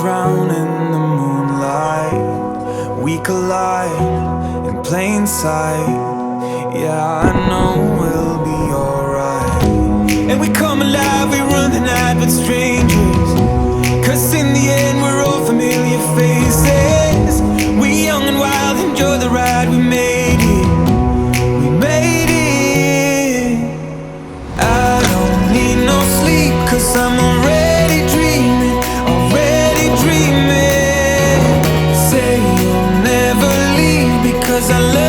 drown in the moonlight. We collide in plain sight. Yeah, I know we'll be alright. And we come alive, we run the night with strangers. 'Cause in the end we're all familiar faces. We young and wild, enjoy the ride, we made it. We made it. I don't need no sleep, 'cause I'm already dreaming, already dreaming. Say you'll never leave because I love